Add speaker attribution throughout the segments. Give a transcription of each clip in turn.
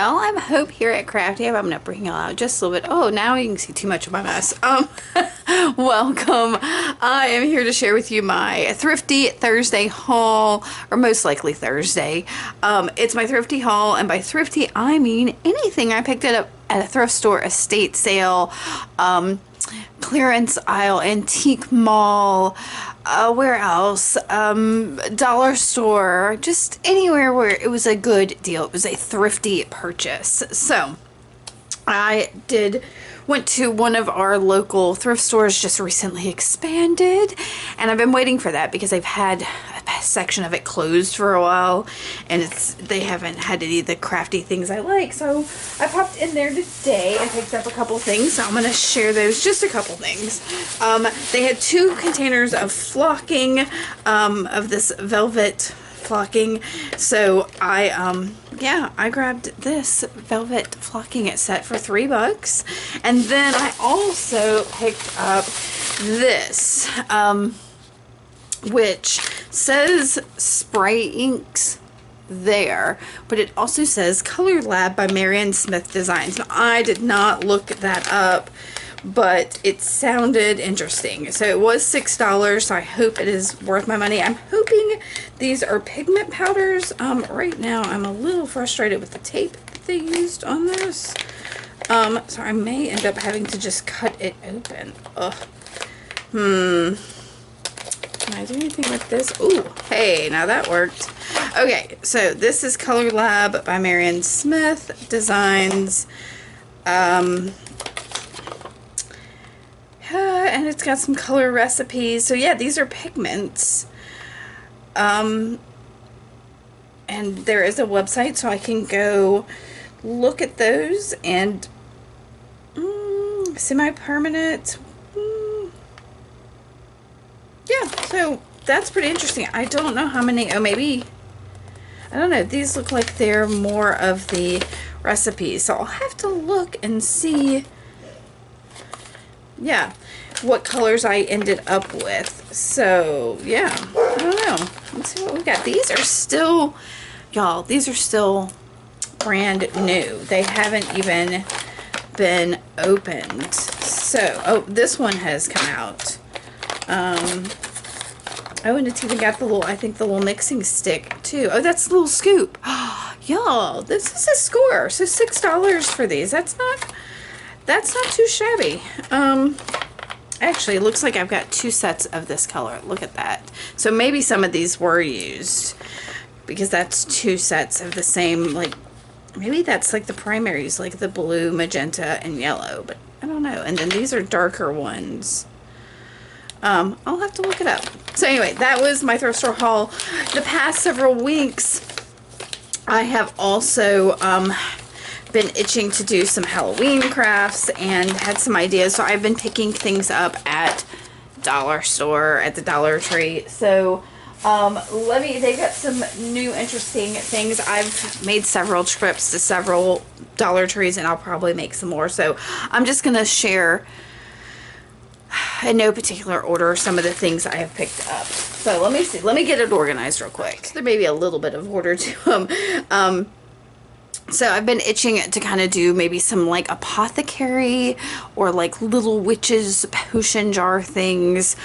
Speaker 1: y'all. I'm Hope here at Crafty. I'm gonna bring y'all out just a little bit. Oh, now you can see too much of my mess. Welcome. I am here to share with you my Thrifty Thursday haul, or most likely Thursday. It's my Thrifty haul, and by Thrifty I mean anything I picked it up at a thrift store, estate sale, clearance aisle, antique mall, where else? Dollar store, just anywhere where it was a good deal. It was a thrifty purchase. So I went to one of our local thrift stores, just recently expanded, and I've been waiting for that because they've had a section of it closed for a while, and they haven't had any of the crafty things I like. So I popped in there today and picked up a couple things, so I'm going to share those, just a couple things. They had 2 containers of flocking, of this velvet flocking, so I grabbed this velvet flocking set for $3, and then I also picked up this, which says spray inks there, but it also says Color Lab by Marian Smith Designs. Now, I did not look that up, but it sounded interesting. So it was $6, so I hope it is worth my money. I'm hoping these are pigment powders. Right now I'm a little frustrated with the tape that they used on this. So I may end up having to just cut it open. Ugh. Can I do anything with this? Ooh, hey, now that worked. Okay, so this is Color Lab by Marian Smith Designs. And it's got some color recipes. So yeah, these are pigments. And there is a website, so I can go look at those. And semi-permanent. Yeah, so that's pretty interesting. I don't know how many. Oh, maybe, I don't know. These look like they're more of the recipes, so I'll have to look and see, yeah, what colors I ended up with. So yeah, I don't know. Let's see what we got. These are still, y'all, these are still brand new. They haven't even been opened. So, oh, this one has come out. Oh, and it's even got the little, I think the little mixing stick too. Oh, that's the little scoop. Y'all, this is a score. So $6 for these. That's not too shabby. Actually, it looks like I've got 2 sets of this color. Look at that. So maybe some of these were used, because that's 2 sets of the same, like, maybe that's like the primaries, like the blue, magenta, and yellow, but I don't know. And then these are darker ones. I'll have to look it up. So anyway, that was my thrift store haul. The past several weeks, I have also been itching to do some Halloween crafts and had some ideas. So I've been picking things up at dollar store, at the Dollar Tree. So they've got some new interesting things. I've made several trips to several Dollar Trees, and I'll probably make some more. So I'm just going to share, in no particular order, some of the things I have picked up. So let me see. Let me get it organized real quick. So there may be a little bit of order to them. So I've been itching to kind of do maybe some like apothecary or like little witches potion jar things.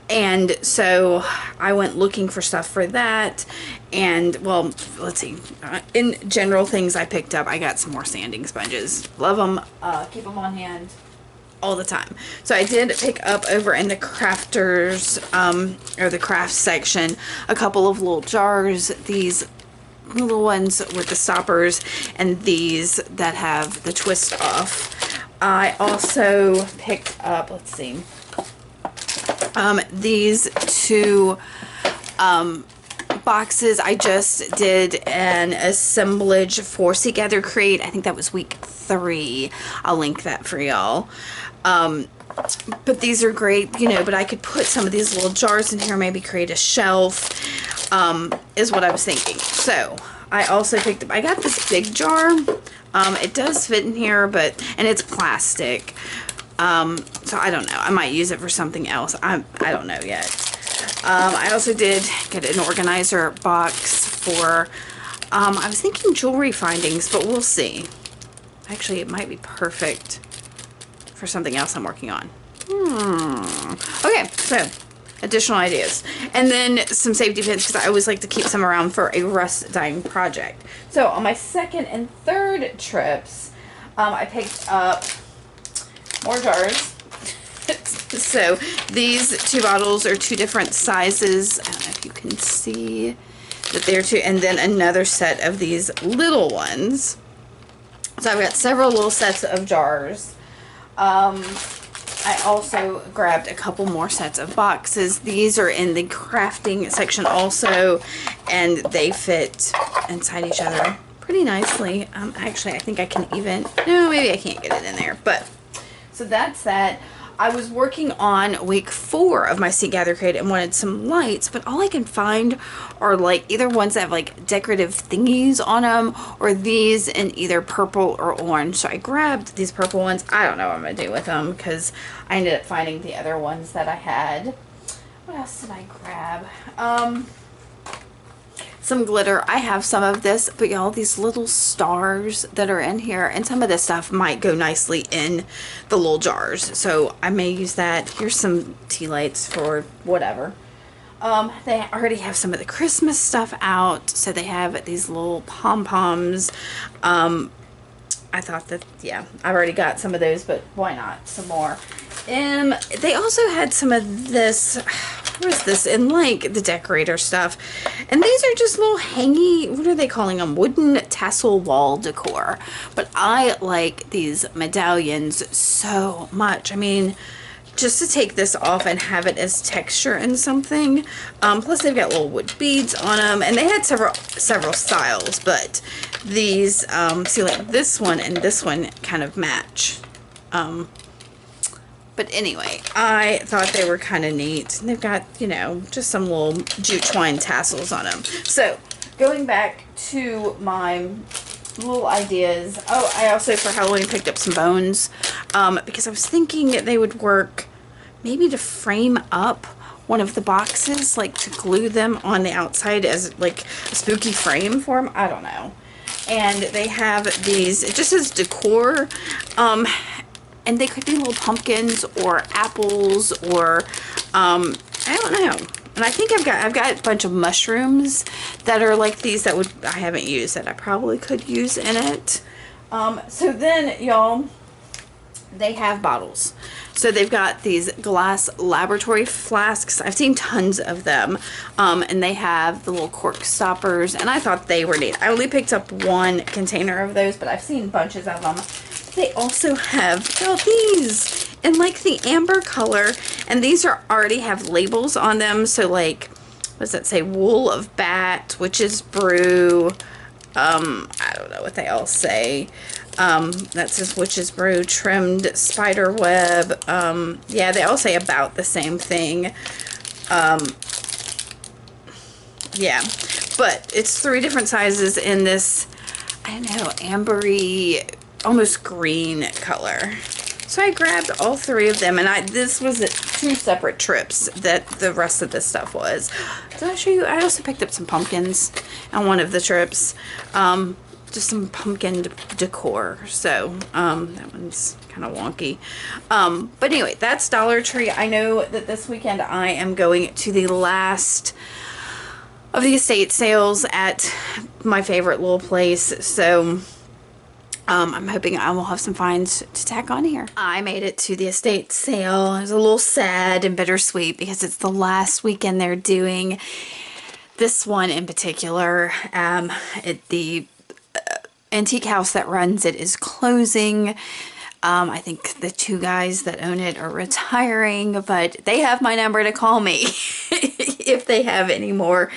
Speaker 1: And so I went looking for stuff for that. And, well, let's see. In general things I picked up, I got some more sanding sponges. Love them. Keep them on hand all the time. So I did pick up over in the crafters, or the craft section, a couple of little jars. These little ones with the stoppers, and these that have the twist off. I also picked up, let's see, these 2 boxes. I just did an assemblage for Seek Gather Create. I think that was week 3. I'll link that for y'all. But these are great, you know, but I could put some of these little jars in here, maybe create a shelf, is what I was thinking. So I also picked up, I got this big jar. It does fit in here, and it's plastic. So I don't know. I might use it for something else. I don't know yet. I also did get an organizer box for I was thinking jewelry findings, but we'll see. Actually, it might be perfect for something else I'm working on. Okay, so additional ideas. And then some safety pins, because I always like to keep some around for a rust dyeing project. So on my second and third trips, I picked up more jars. So these 2 bottles are 2 different sizes. I don't know if you can see that they're 2, and then another set of these little ones. So I've got several little sets of jars. I also grabbed a couple more sets of boxes. These are in the crafting section also, and they fit inside each other pretty nicely. Actually, I think I can even, no, maybe I can't get it in there, but, so that's that. I was working on week 4 of my Seed Gather Crate and wanted some lights, but all I can find are like either ones that have like decorative thingies on them, or these in either purple or orange. So I grabbed these purple ones. I don't know what I'm going to do with them because I ended up finding the other ones that I had. What else did I grab? Some glitter. I have some of this, but y'all, these little stars that are in here, and some of this stuff might go nicely in the little jars, so I may use that. Here's some tea lights for whatever. They already have some of the Christmas stuff out, so they have these little pom-poms. I thought that, yeah, I've already got some of those, but why not some more? They also had some of this, what is this, in like the decorator stuff, and these are just little hangy, what are they calling them, wooden tassel wall decor. But I like these medallions so much. I mean, just to take this off and have it as texture in something. Plus they've got little wood beads on them, and they had several styles, but these, see, like this one and this one kind of match. But anyway, I thought they were kind of neat. And they've got, you know, just some little jute twine tassels on them. So, going back to my little ideas. Oh, I also for Halloween picked up some bones. Because I was thinking they would work maybe to frame up one of the boxes. Like to glue them on the outside as like a spooky frame for them. I don't know. And they have these, it just says decor. And they could be little pumpkins or apples or I don't know. And I think I've got a bunch of mushrooms that are like these that I haven't used that I probably could use in it. So then y'all, they have bottles. So they've got these glass laboratory flasks. I've seen tons of them. And they have the little cork stoppers, and I thought they were neat. I only picked up 1 container of those, but I've seen bunches of them. They also have these in like the amber color, and these already have labels on them. So like, what does that say? Wool of bat, witch's brew. I don't know what they all say. That says witch's brew, trimmed spider web. Yeah, they all say about the same thing. Yeah, but it's 3 different sizes in this, I don't know, ambery, almost green color. So I grabbed all 3 of them, and this was 2 separate trips that the rest of this stuff was. Did I show you? I also picked up some pumpkins on one of the trips. Just some pumpkin decor. So that one's kind of wonky. But anyway, that's Dollar Tree. I know that this weekend I am going to the last of the estate sales at my favorite little place. So I'm hoping I will have some finds to tack on here. I made it to the estate sale. I was a little sad and bittersweet because it's the last weekend they're doing this one in particular. The antique house that runs it is closing. I think the 2 guys that own it are retiring, but they have my number to call me if they have any more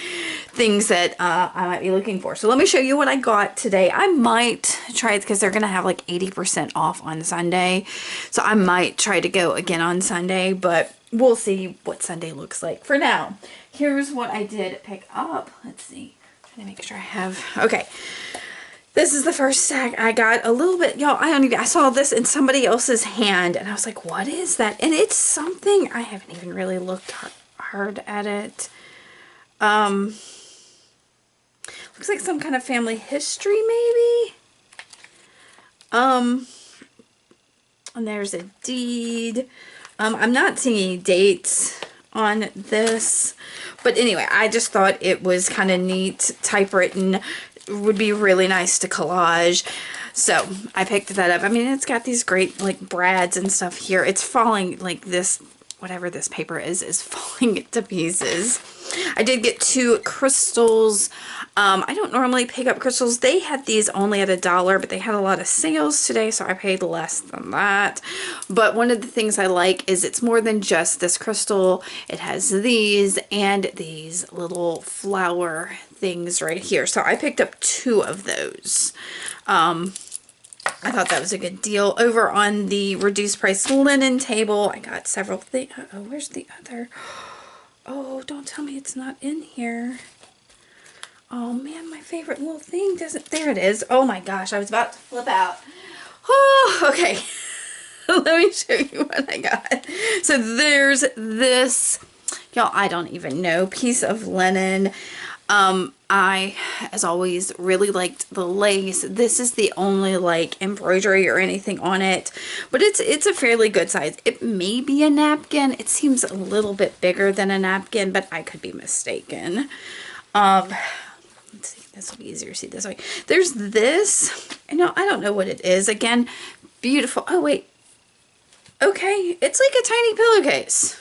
Speaker 1: things that I might be looking for. So let me show you what I got today. I might try it because they're going to have like 80% off on Sunday. So I might try to go again on Sunday, but we'll see what Sunday looks like. For now, here's what I did pick up. Let's see. I'm trying to make sure I have. Okay. This is the first stack. I got a little bit, y'all, I saw this in somebody else's hand and I was like, what is that? And it's something, I haven't even really looked hard at it. looks like some kind of family history maybe. And there's a deed. I'm not seeing any dates on this, but anyway, I just thought it was kind of neat. Typewritten would be really nice to collage, so I picked that up. I mean, it's got these great like brads and stuff here. It's falling, like this, whatever this paper is falling to pieces. I did get 2 crystals. I don't normally pick up crystals. They had these only at $1, but they had a lot of sales today, so I paid less than that. But one of the things I like is it's more than just this crystal. It has these and these little flower things right here. So I picked up 2 of those. I thought that was a good deal. Over on the reduced price linen table, I got several things. Uh-oh, where's the other? Oh, don't tell me it's not in here. Oh man, my favorite little thing doesn't, there it is. Oh my gosh, I was about to flip out. Oh, okay. Let me show you what I got. So there's this, y'all, I don't even know, piece of linen. I, as always, really liked the lace. This is the only like embroidery or anything on it, but it's a fairly good size. It may be a napkin. It seems a little bit bigger than a napkin, but I could be mistaken. Let's see, this will be easier to see this way. There's this, I don't know what it is. Again, beautiful. Oh wait, okay, it's like a tiny pillowcase.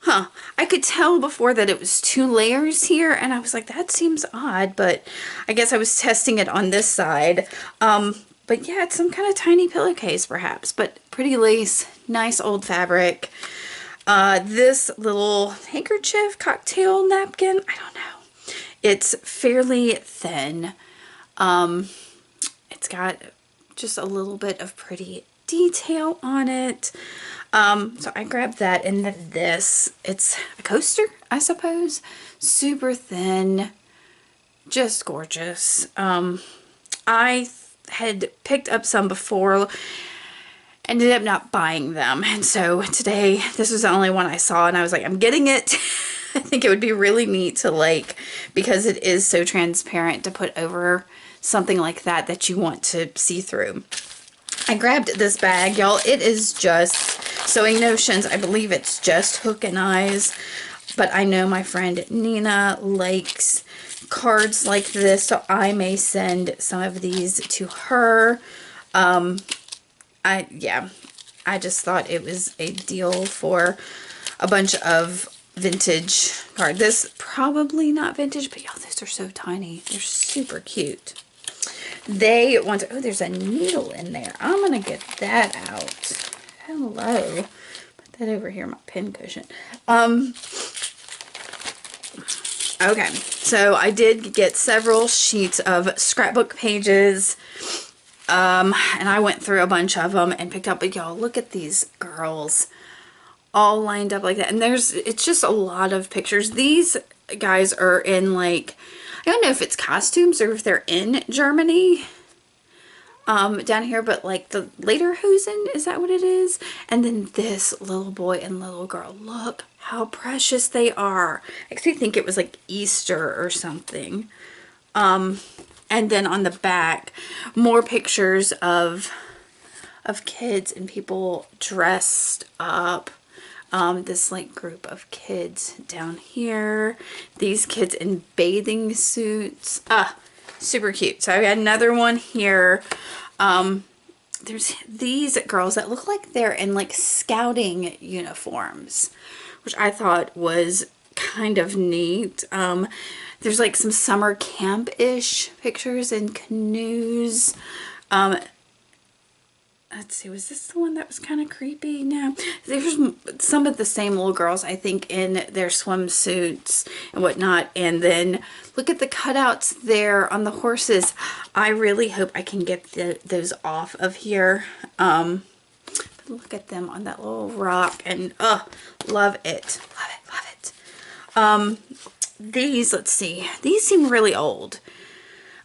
Speaker 1: Huh, I could tell before that it was 2 layers here, and I was like, that seems odd, but I guess I was testing it on this side. But yeah, it's some kind of tiny pillowcase perhaps, but pretty lace, nice old fabric. This little handkerchief, cocktail napkin, I don't know. It's fairly thin. It's got just a little bit of pretty detail on it. So I grabbed that, and then this, it's a coaster, I suppose. Super thin, just gorgeous. I had picked up some before, ended up not buying them, and so today this was the only one I saw, and I was like, I'm getting it. I think it would be really neat to like, because it is so transparent, to put over something like that you want to see through. I grabbed this bag, y'all. It is just Sewing Notions. I believe it's just hook and eyes, but I know my friend Nina likes cards like this, so I may send some of these to her. I just thought it was a deal for a bunch of vintage cards. This probably not vintage, but y'all, those are so tiny. They're super cute. They want to, oh, there's a needle in there. I'm going to get that out. Hello. Put that over here, my pin cushion. Okay, so I did get several sheets of scrapbook pages. And I went through a bunch of them and picked up, but y'all, look at these girls all lined up like that. And it's just a lot of pictures. These guys are in like, I don't know if it's costumes or if they're in Germany, down here, but like the Lederhosen, is that what it is? And then this little boy and little girl, look how precious they are. I actually think it was like Easter or something. And then on the back, more pictures of kids and people dressed up. This like group of kids down here, these kids in bathing suits, super cute. So I got another one here. There's these girls that look like they're in like scouting uniforms, which I thought was kind of neat. There's like some summer camp-ish pictures in canoes. Let's see, was this the one that was kind of creepy? No, there's some of the same little girls, I think, in their swimsuits and whatnot. And then look at the cutouts there on the horses. I really hope I can get those off of here. Look at them on that little rock, and love it, love it, love it. These, let's see, these seem really old.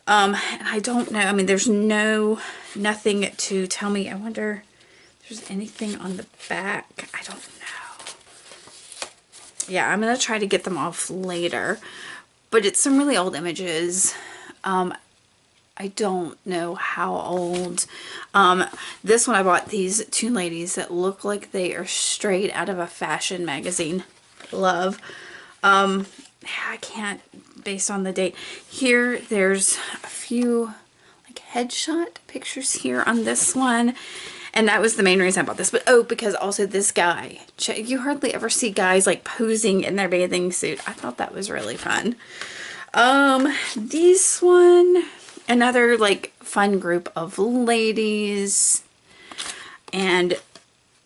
Speaker 1: And I don't know, I mean, there's nothing to tell me. I wonder if there's anything on the back. I don't know. Yeah, I'm going to try to get them off later. but it's some really old images. I don't know how old. This one, I bought these two ladies that look like they are straight out of a fashion magazine. Love. I can't, based on the date. Here, there's a few like headshot pictures here on this one. And that was the main reason I bought this. But oh, because also this guy. You hardly ever see guys like posing in their bathing suit. I thought that was really fun. This one, another like fun group of ladies. And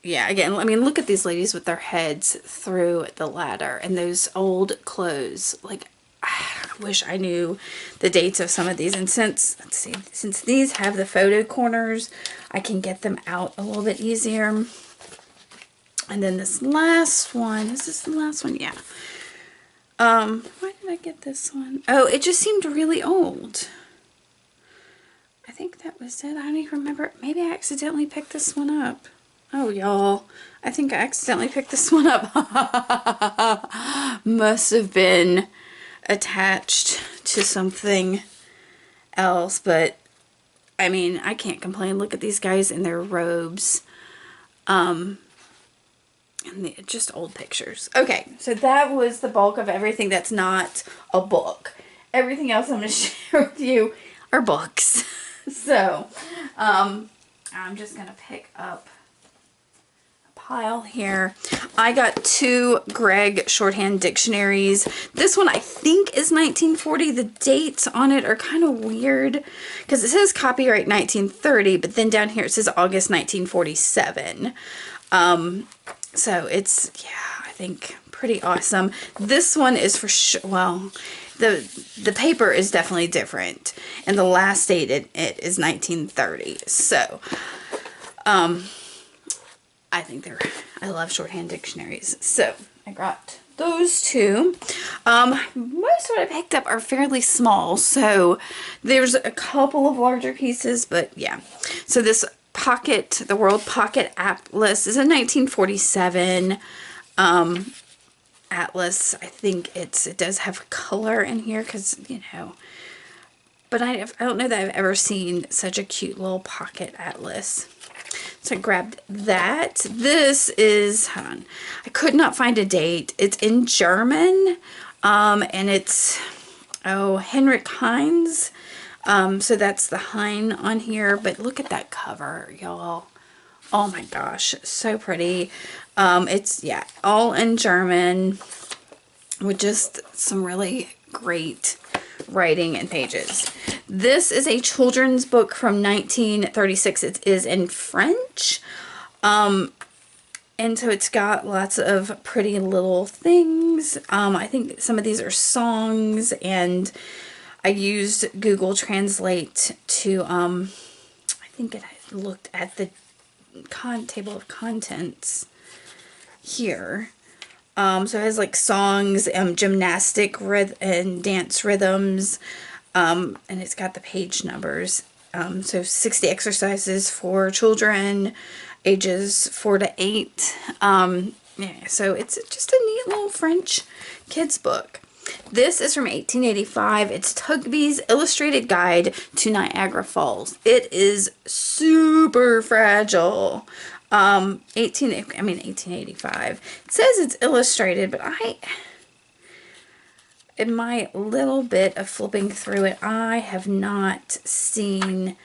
Speaker 1: yeah, again, I mean, look at these ladies with their heads through the ladder and those old clothes. Like, I wish I knew the dates of some of these. And since, let's see, since these have the photo corners, I can get them out a little bit easier. And then this last one, is this the last one? Yeah. Why did I get this one? Oh, it just seemed really old. I think that was it. I don't even remember. Maybe I accidentally picked this one up. Oh, y'all. I think I accidentally picked this one up. Must have been attached to something else. But, I mean, I can't complain. Look at these guys in their robes. And just old pictures. Okay, so that was the bulk of everything that's not a book. Everything else I'm going to share with you are books. So, I'm just going to pick up pile here. I got two Greg shorthand dictionaries. This one I think is 1940. The dates on it are kind of weird because it says copyright 1930, but then down here it says August 1947. So it's, yeah, I think pretty awesome. This one is for sure, well, the paper is definitely different, and the last date it is 1930. So, I think I love shorthand dictionaries. So, I got those two. Most of what I picked up are fairly small, so there's a couple of larger pieces, but yeah. So this Pocket, the World Pocket Atlas is a 1947 atlas. I think it does have color in here because, you know, but I don't know that I've ever seen such a cute little pocket atlas. So I grabbed that. This is, hold on, I could not find a date. It's in German, and it's, oh, Henrik Heinz. So that's the Hein on here, but look at that cover, y'all. Oh my gosh, so pretty. It's, yeah, all in German with just some really great writing and pages. This is a children's book from 1936. It is in French. And so it's got lots of pretty little things. I think some of these are songs, and I used Google Translate to, I think it looked at the table of contents here. So it has like songs, gymnastic and dance rhythms, and it's got the page numbers. So 60 exercises for children ages 4 to 8. Yeah, so it's just a neat little French kids book. This is from 1885. It's Tugby's Illustrated Guide to Niagara Falls. It is super fragile. 1885. It says it's illustrated, but in my little bit of flipping through it, I have not seen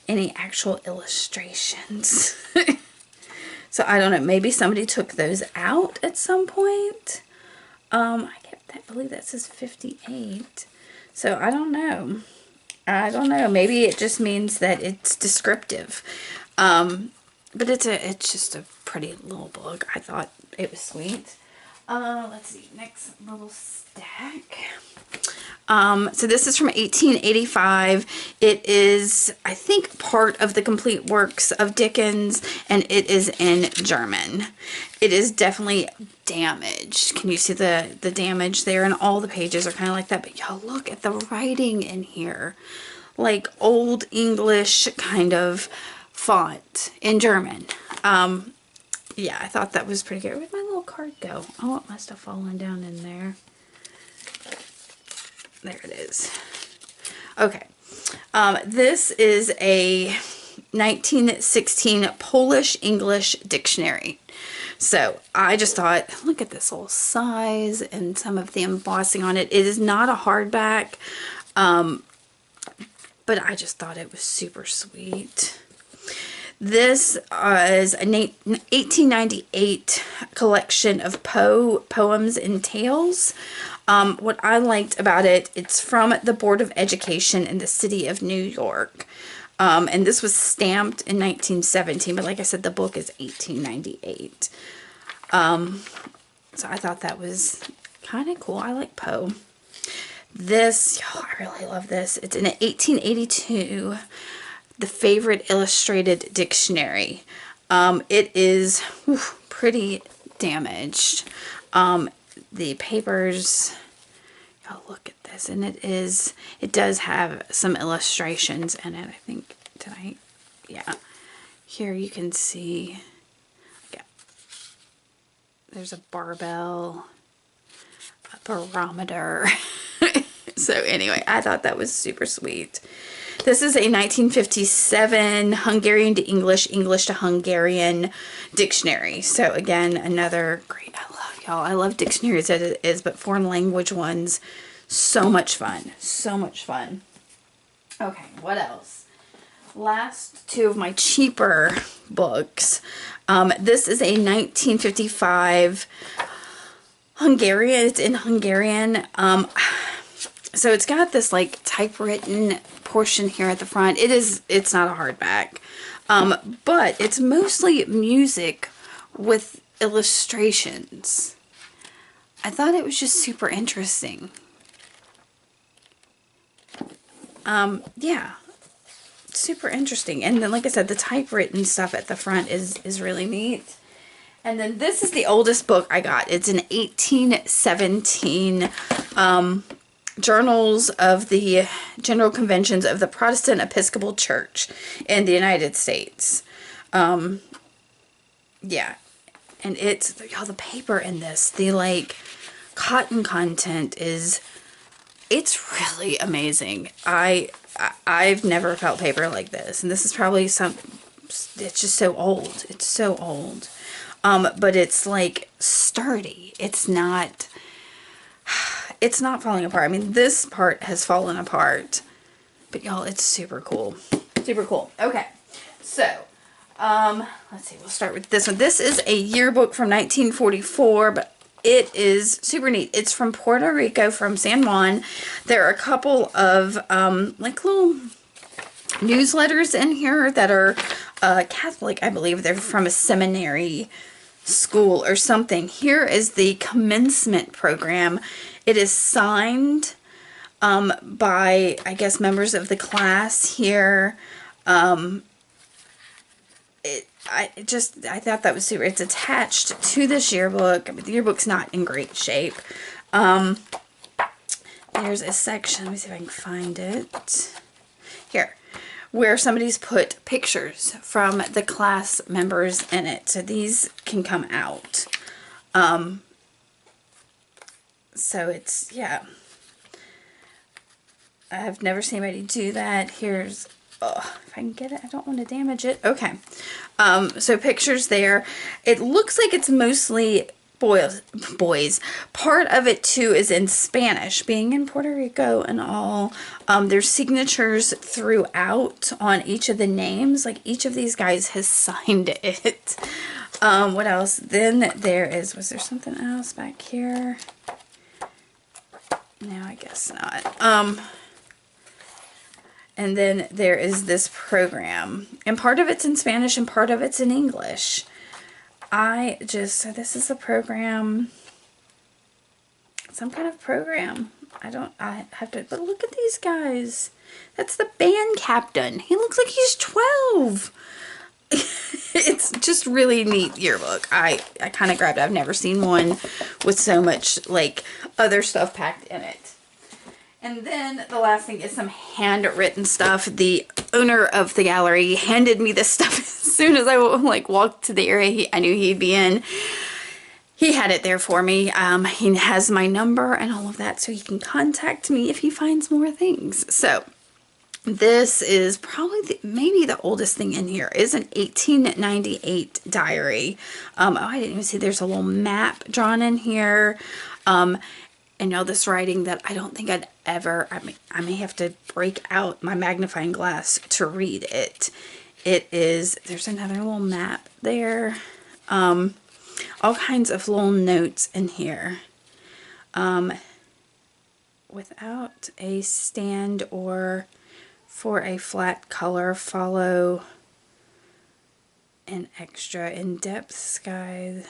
Speaker 1: any actual illustrations. So I don't know, maybe somebody took those out at some point. I believe that says 58. So I don't know. Maybe it just means that it's descriptive. But it's just a pretty little book. I thought it was sweet. Let's see, next little stack. So this is from 1885. It is, I think, part of the complete works of Dickens, and it is in German. It is definitely damaged. Can you see the damage there? And all the pages are kind of like that. But y'all, look at the writing in here. Like Old English kind of font in German. Yeah, I thought that was pretty good. Where'd my little card go? Oh, it must have fallen down in there. There it is. Okay. This is a 1916 Polish English dictionary. So I just thought, look at this little size and some of the embossing on it. It is not a hardback, but I just thought it was super sweet. This is an 1898 collection of Poe poems and tales. What I liked about it, it's from the Board of Education in the city of New York. And this was stamped in 1917, but like I said, the book is 1898. So I thought that was kind of cool. I like Poe. This, I really love this. It's in an 1882, The Favorite Illustrated Dictionary. It is pretty damaged. The papers, oh, look at this, and it does have some illustrations in it, I think. Yeah. Here you can see, yeah, there's a barbell, a barometer. So anyway, I thought that was super sweet. This is a 1957 Hungarian to English, English to Hungarian dictionary. So again, another great, I love dictionaries as it is, but foreign language ones, so much fun. So much fun. Okay, what else? Last two of my cheaper books. This is a 1955 Hungarian. It's in Hungarian. So it's got this like typewritten portion here at the front. It's not a hardback. But it's mostly music with illustrations. I thought it was just super interesting. Yeah, super interesting. And then, like I said, the typewritten stuff at the front is really neat. And then this is the oldest book I got. It's an 1817 Journals of the General Conventions of the Protestant Episcopal Church in the United States. Yeah. And it's, y'all, the paper in this, the like cotton content it's really amazing. I've never felt paper like this. And this is probably it's just so old. It's so old. But it's like sturdy. It's not falling apart. I mean, this part has fallen apart, but y'all, it's super cool. Super cool. Okay. So, let's see. We'll start with this one. This is a yearbook from 1944, but it is super neat. It's from Puerto Rico, from San Juan. There are a couple of, like little newsletters in here that are, Catholic, I believe. They're from a seminary school or something. Here is the commencement program. It is signed by, I guess, members of the class here. I thought that was super. It's attached to this yearbook. I mean, the yearbook's not in great shape. There's a section, let me see if I can find it. Here, where somebody's put pictures from the class members in it. So these can come out. So it's, yeah. I've never seen anybody do that. Here's, oh, if I can get it, I don't want to damage it. Okay. So pictures there. It looks like it's mostly boys. Part of it too is in Spanish, being in Puerto Rico and all. There's signatures throughout on each of the names. Like each of these guys has signed it. What else? Then there is, was there something else back here? No, I guess not. And then there is this program. And part of it's in Spanish and part of it's in English. So this is a program. Some kind of program. I have to, but look at these guys. That's the band captain. He looks like he's 12. It's just really neat yearbook. I kind of grabbed it. I've never seen one with so much like other stuff packed in it. And then the last thing is some handwritten stuff. The owner of the gallery handed me this stuff as soon as I like walked to the area I knew he'd be in. he had it there for me. He has my number and all of that, so he can contact me if he finds more things. So this is probably maybe the oldest thing in here. Is an 1898 diary. Oh, I didn't even see there's a little map drawn in here. And all this writing that I don't think I'd ever, I may have to break out my magnifying glass to read it. It is, there's another little map there. All kinds of little notes in here. Without a stand or for a flat color, follow an extra in-depth sky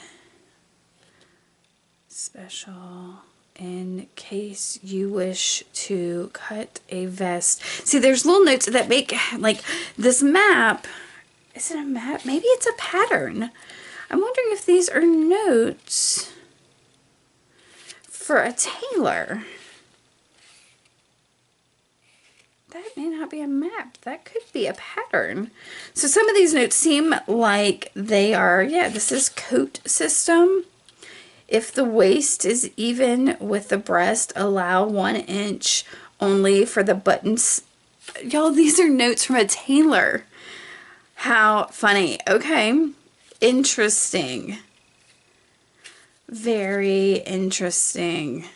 Speaker 1: special in case you wish to cut a vest. See, there's little notes that make, like, this map. Is it a map? Maybe it's a pattern. I'm wondering if these are notes for a tailor. That may not be a map. That could be a pattern. So some of these notes seem like they are, yeah, this is coat system. If the waist is even with the breast, allow 1 inch only for the buttons. Y'all, these are notes from a tailor. How funny. Okay. Interesting. Very interesting.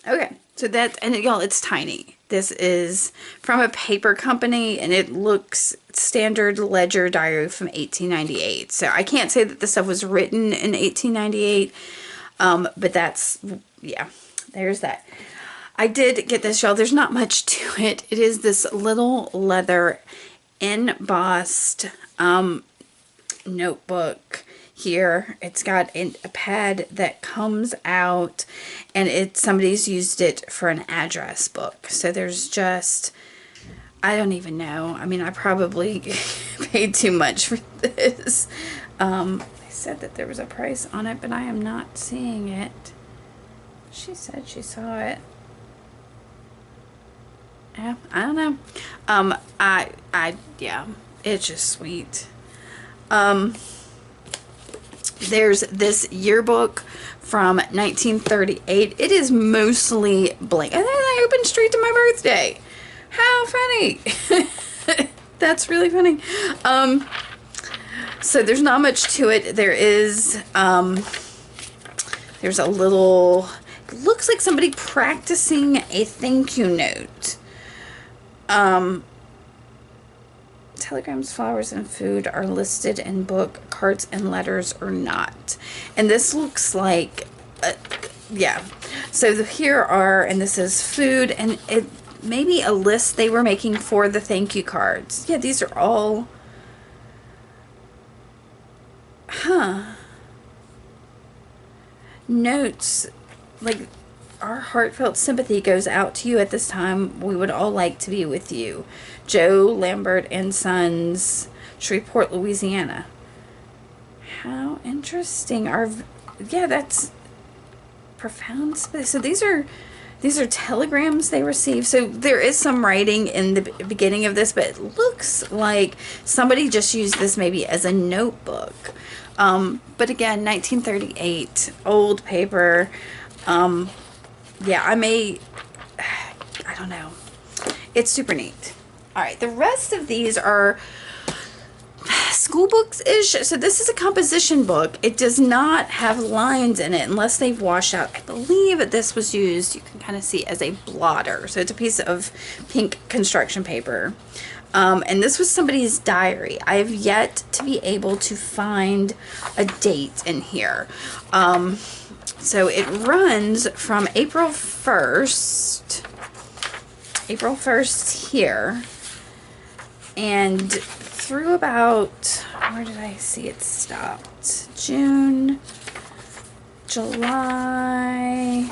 Speaker 1: Okay. So that, and y'all, it's tiny. This is from a paper company, and it looks standard ledger diary from 1898. So I can't say that this stuff was written in 1898, but that's, yeah, there's that. I did get this, y'all. There's not much to it. It is this little leather embossed notebook. Here it's got a pad that comes out, and somebody's used it for an address book. So there's just, I don't even know. I mean, I probably paid too much for this. They said that there was a price on it, but I am not seeing it. She said she saw it. Yeah, I don't know. Yeah, it's just sweet. There's this yearbook from 1938. It is mostly blank. And then I opened straight to my birthday. How funny. That's really funny. So there's not much to it. There is, there's a little, looks like somebody practicing a thank you note. Telegrams, flowers, and food are listed in book. Cards and letters are not. And this looks like, yeah. So here are, and this is food, and it maybe a list they were making for the thank you cards. Yeah, these are all, notes, like, our heartfelt sympathy goes out to you at this time. We would all like to be with you. Joe Lambert and Sons, Shreveport, Louisiana. How interesting. Yeah, that's profound. So these are telegrams they received. So there is some writing in the beginning of this, but it looks like somebody just used this maybe as a notebook. But again, 1938, old paper. Yeah, I don't know. It's super neat. All right, the rest of these are school books-ish. So this is a composition book. It does not have lines in it unless they've washed out. I believe that this was used, you can kind of see, as a blotter. So it's a piece of pink construction paper. And this was somebody's diary. I have yet to be able to find a date in here. So it runs from April 1st here, and through about, where did I see it stopped? June, July,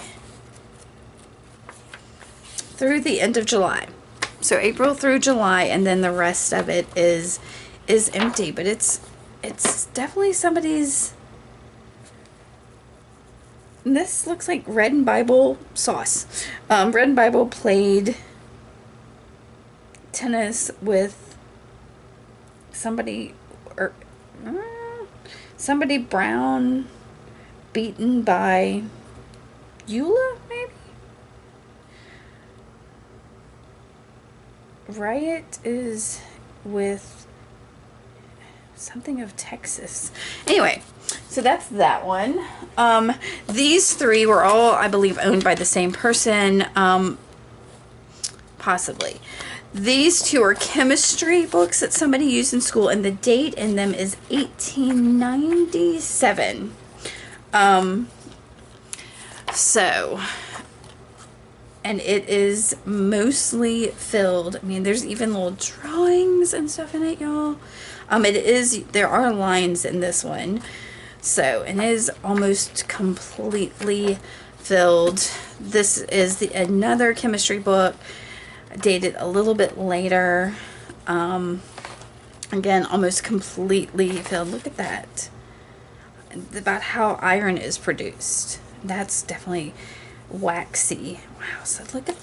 Speaker 1: through the end of July. So April through July, and then the rest of it is empty, but it's definitely somebody's. This looks like Red and Bible sauce. Red and Bible played tennis with somebody, or somebody Brown beaten by Eula, maybe? Riot is with something of Texas. Anyway, so that's that one. These three were all, I believe, owned by the same person. Possibly. These two are chemistry books that somebody used in school, and the date in them is 1897. So, and it is mostly filled. I mean, there's even little drawings and stuff in it, y'all. There are lines in this one. So, and it is almost completely filled. This is another chemistry book, dated a little bit later. Again, almost completely filled. Look at that. About how iron is produced. That's definitely waxy. Wow, so look at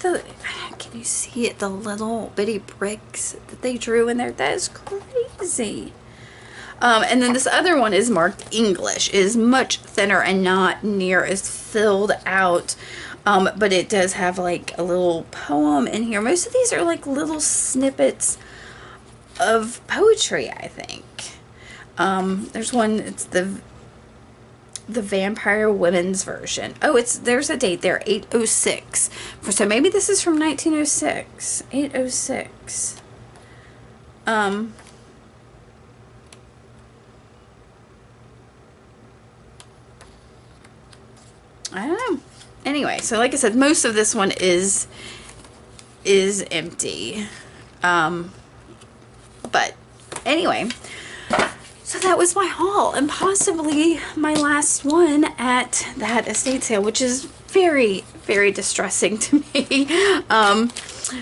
Speaker 1: can you see it? The little bitty bricks that they drew in there. That is crazy. And then this other one is marked English. It is much thinner and not near as filled out. But it does have like a little poem in here. Most of these are like little snippets of poetry, I think. There's one, it's the Vampire Women's version. Oh, there's a date there, 806. So maybe this is from 1906. 806. I don't know. Anyway, so like I said, most of this one is empty. But anyway, so that was my haul, and possibly my last one at that estate sale, which is very, very distressing to me.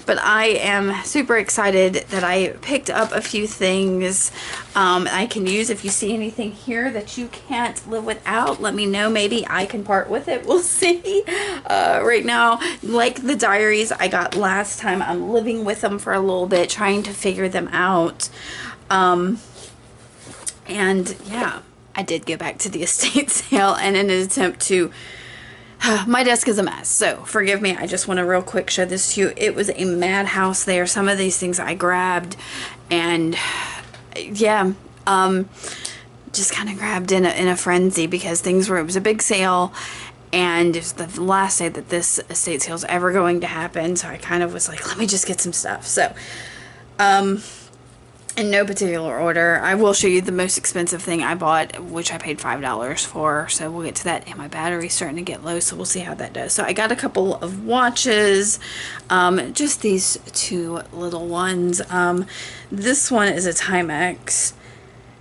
Speaker 1: But I am super excited that I picked up a few things I can use. If you see anything here that you can't live without, let me know. Maybe I can part with it. We'll see. Right now, like the diaries I got last time, I'm living with them for a little bit, trying to figure them out. And yeah, I did go back to the estate sale, and in an attempt to my desk is a mess, so forgive me. I just want to real quick show this to you. It was a madhouse there. Some of these things I grabbed, and yeah, just kind of grabbed in a frenzy because it was a big sale, and it was the last day that this estate sale is ever going to happen. So I kind of was like, let me just get some stuff. So, in no particular order, I will show you the most expensive thing I bought, which I paid $5 for. So we'll get to that. And my battery's starting to get low, so we'll see how that does. So I got a couple of watches, just these two little ones. This one is a Timex.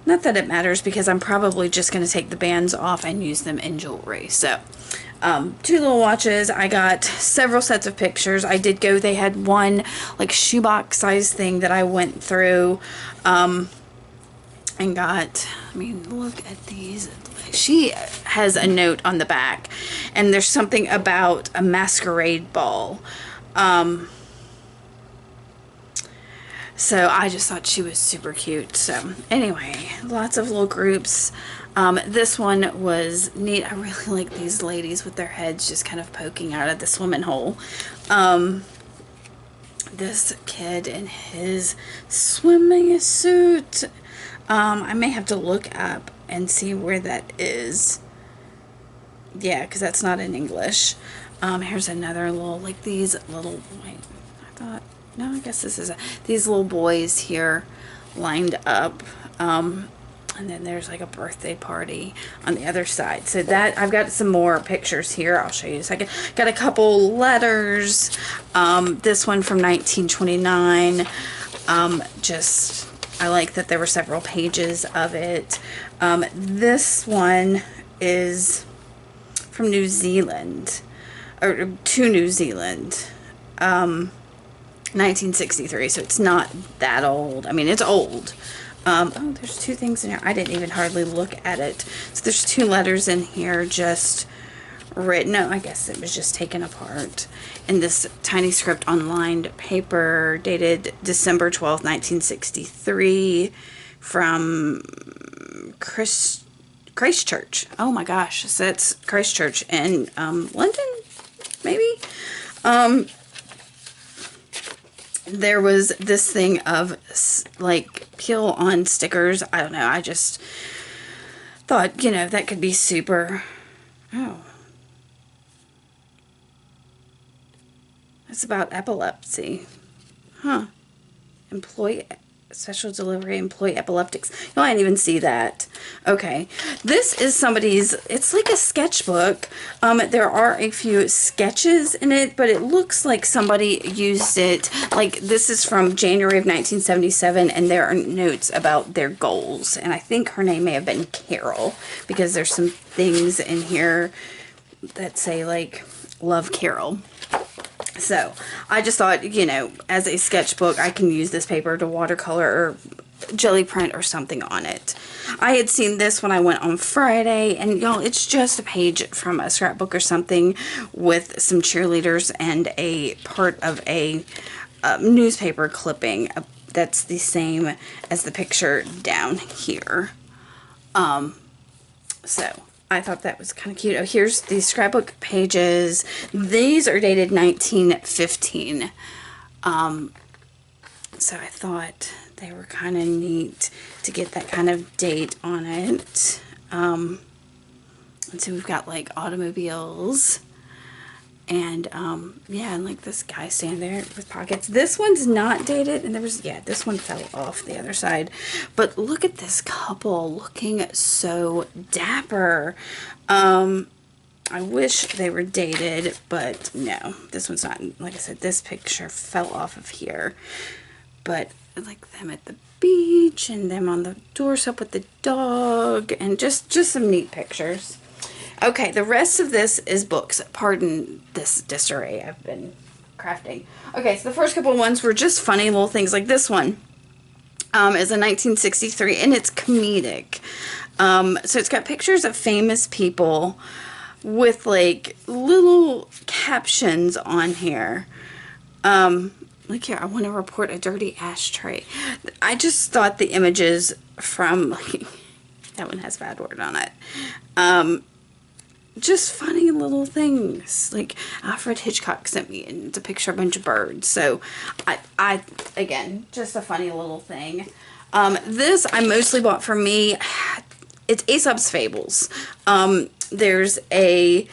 Speaker 1: Not that it matters, because I'm probably just going to take the bands off and use them in jewelry. So, two little watches. I got several sets of pictures. They had one like shoebox size thing that I went through, and got, I mean, look at these. She has a note on the back, and there's something about a masquerade ball. So I just thought she was super cute. So anyway, lots of little groups. This one was neat. I really like these ladies with their heads just kind of poking out of the swimming hole. This kid in his swimming suit. I may have to look up and see where that is. Yeah, because that's not in English. Here's another little, like these little, wait, I thought, no, I guess this is these little boys here lined up. And then there's like a birthday party on the other side. So that, I've got some more pictures here. I'll show you in a second. Got a couple letters. This one from 1929. I like that there were several pages of it. This one is from New Zealand, or to New Zealand. 1963, so it's not that old. I mean, it's old. Oh, there's two things in here. I didn't even hardly look at it. So there's two letters in here just written. No, I guess it was just taken apart. In this tiny script on lined paper, dated December 12th, 1963, from Christchurch. Oh my gosh, so that's Christchurch in London, maybe. There was this thing of like peel on stickers. I don't know. I just thought, you know, that could be super. Oh, it's about epilepsy, huh? Employee special delivery, employee epileptics. No, I didn't even see that. Okay, this is somebody's, it's like a sketchbook. There are a few sketches in it, but it looks like somebody used it, like this is from January of 1977, and there are notes about their goals, and I think her name may have been Carol, because there's some things in here that say like, love Carol. So, I just thought, you know, as a sketchbook, I can use this paper to watercolor or jelly print or something on it. I had seen this when I went on Friday, and y'all, it's just a page from a scrapbook or something with some cheerleaders and a part of a newspaper clipping that's the same as the picture down here. So, I thought that was kind of cute. Oh, here's the scrapbook pages. These are dated 1915. So I thought they were kind of neat to get that kind of date on it. And so we've got like automobiles. And, yeah, and like this guy standing there with pockets. This one's not dated, and there was, yeah, this one fell off the other side. But look at this couple looking so dapper. I wish they were dated, but no, this one's not. Like I said, this picture fell off of here. But I like them at the beach, and them on the doorstep with the dog, and just some neat pictures. Okay, the rest of this is books. Pardon this disarray I've been crafting. Okay, so the first couple ones were just funny little things. Like this one is a 1963, and it's comedic. So it's got pictures of famous people with like little captions on here. Look here, I want to report a dirty ashtray. I just thought the images from, like, that one has a bad word on it. Just funny little things. Like Alfred Hitchcock sent me, and it's a picture of a bunch of birds. So I again, just a funny little thing. This I mostly bought for me. It's Aesop's Fables. There's an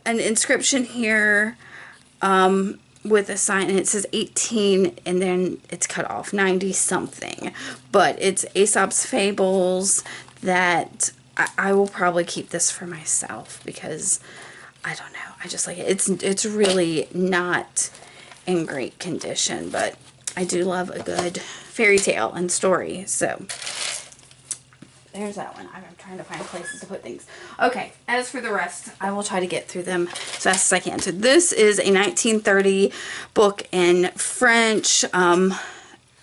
Speaker 1: inscription here with a sign, and it says 18, and then it's cut off 90 something. But it's Aesop's Fables that I will probably keep this for myself, because I don't know, I just like it. It's really not in great condition, but I do love a good fairy tale and story. So there's that one. I'm trying to find places to put things. Okay, as for the rest, I will try to get through them as fast as I can. So this is a 1930 book in French.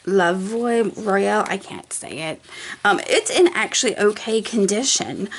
Speaker 1: La Voix Royale, I can't say it. It's in actually okay condition.